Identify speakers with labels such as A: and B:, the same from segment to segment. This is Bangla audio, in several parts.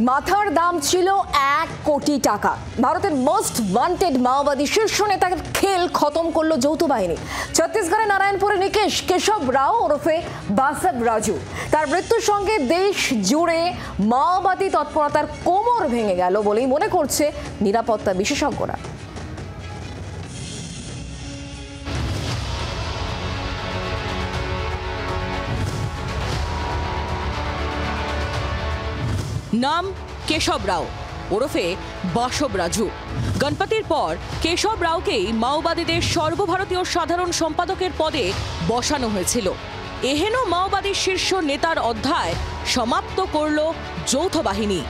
A: মাথার দাম ছিল 1 কোটি টাকা। ভারতের মোস্ট ওয়ান্টেড মাওবাদী শীর্ষ নেতার খেল খতম করলো যৌথ বাহিনী। ছত্তিশগড়ের নারায়ণপুরে নিকেশ কেশব রাও ওরফে বাসব রাজু, তার মৃত্যুর সঙ্গে দেশ জুড়ে মাওবাদী তৎপরতার কোমর ভেঙে গেল বলেই মনে করছে নিরাপত্তা বিশেষজ্ঞরা।
B: নাম কেশব রাও ওরফে বাসব রাজু। গণপতির পর কেশব রাওকেই মাওবাদীদের সর্বভারতীয় সাধারণ সম্পাদকের পদে বসানো হয়েছিল। এহেন মাওবাদী শীর্ষ নেতার অধ্যায় সমাপ্ত করল যৌথ বাহিনী।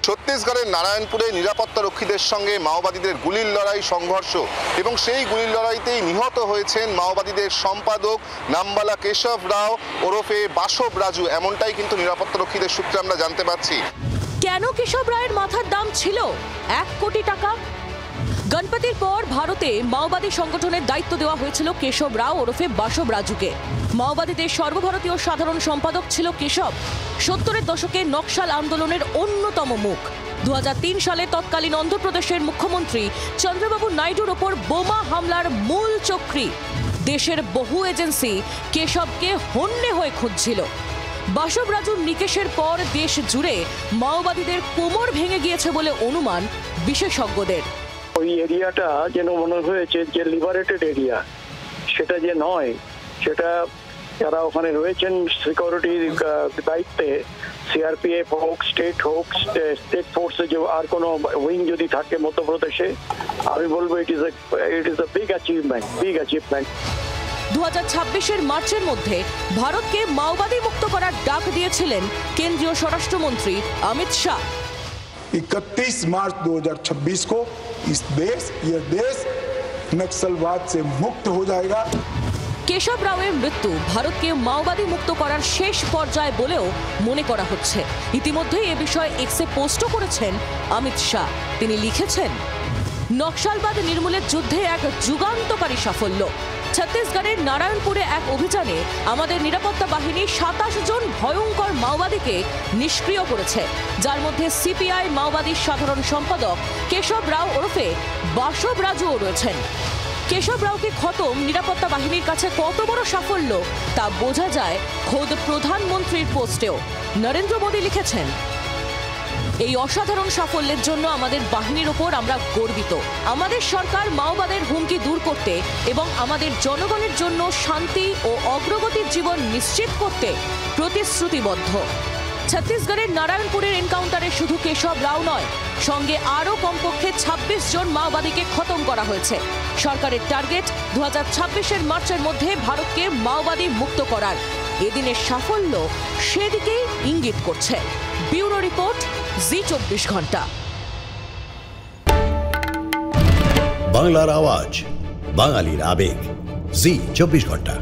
C: ছত্তিশগড়ের নারায়ণপুরে নিরাপত্তা রক্ষীদের সঙ্গে মাওবাদীদের গুলির লড়াই, সংঘর্ষ এবং সেই গুলির লড়াইতেই নিহত হয়েছেন মাওবাদীদের সম্পাদক নামবালা কেশব রাও ওরফে বাসব রাজু, এমনটাই কিন্তু নিরাপত্তা রক্ষীদের সূত্রে আমরা জানতে পারছি।
B: কেন কেশব রায়ের মাথার দাম ছিল 1 কোটি টাকা? গণপতির পর ভারতে মাওবাদী সংগঠনের দায়িত্ব দেওয়া হয়েছিল কেশব রাও ওরফে বাসব রাজুকে। মাওবাদীদের সর্বভারতীয় সাধারণ সম্পাদক ছিল কেশব। 70-এর দশকে নকশাল আন্দোলনের অন্যতম মুখ। 2003 সালে তৎকালীন অন্ধ্রপ্রদেশের মুখ্যমন্ত্রী চন্দ্রবাবু নাইডুর ওপর বোমা হামলার মূল চক্রী। দেশের বহু এজেন্সি কেশবকে হন্যে হয়ে খুঁজছিল। বাসব রাজুর নিকেশের পর দেশ জুড়ে মাওবাদীদের কোমর ভেঙে গিয়েছে বলে অনুমান বিশেষজ্ঞদের।
D: ওই এরিয়াটা যেন মনে হয়েছে যে লিবারেটেড এরিয়া, সেটা যে নয়, সেটা যারা ওখানে রয়েছেন সিকিউরিটির দায়িত্বে, সিআরপিএফ হোক, স্টেট ফোর্সে যে আর কোনো উইং যদি থাকে মধ্যপ্রদেশে, আমি বলবো it is a big achievement.
B: 2026-এর মার্চের মধ্যে ভারতকে মাওবাদী মুক্ত করার ডাক দিয়েছিলেন কেন্দ্রীয় স্বরাষ্ট্রমন্ত্রী অমিত শাহ।
E: 31 मार्च 2026 को ये देश नक्सलवाद से मुक्त हो जाएगा।
B: কেশব রাওয়ের মৃত্যু ভারতকে মাওবাদী মুক্ত করার শেষ পর্যায়ে বলেও মনে করা হচ্ছে। ইতিমধ্যেই এ বিষয়ে এক্সে পোস্টও করেছেন অমিত শাহ। তিনি লিখেছেন, নকশালবাদ নির্মূলের যুদ্ধে এক যুগান্তকারী সাফল্য। ছত্তিশগড়ের নারায়ণপুরে এক অভিযানে আমাদের নিরাপত্তা বাহিনী 27 জন ভয়ঙ্কর মাওবাদীকে নিষ্ক্রিয় করেছে, যার মধ্যে সিপিআই মাওবাদী সাধারণ সম্পাদক কেশব রাও ওরফে বাসব রাজুও রয়েছেন। কেশব রাওকে খতম নিরাপত্তা বাহিনীর কাছে কত বড় সাফল্য তা বোঝা যায় খোদ প্রধানমন্ত্রীর পোস্টেও। নরেন্দ্র মোদী লিখেছেন, এই অসাধারণ সাফল্যের জন্য আমাদের বাহিনীর ওপর আমরা গর্বিত। আমাদের সরকার মাওবাদের হুমকি দূর করতে এবং আমাদের জনগণের জন্য শান্তি ও অগ্রগতির জীবন নিশ্চিত করতে প্রতিশ্রুতিবদ্ধ। ছত্তিশগড়ের নারায়ণপুরের এনকাউন্টারে শুধু কেশব রাও নয়, সঙ্গে আরও কমপক্ষে 26 জন মাওবাদীকে খতম করা হয়েছে। সরকারের টার্গেট 2026-এর মার্চের মধ্যে ভারতকে মাওবাদী মুক্ত করার। এদিনের সাফল্য সেদিকেই ইঙ্গিত করছে। ব্যুরো রিপোর্ট, জি24 ঘন্টা।
F: বাংলার আওয়াজ, বাঙালির আবেগ, জি24 ঘন্টা।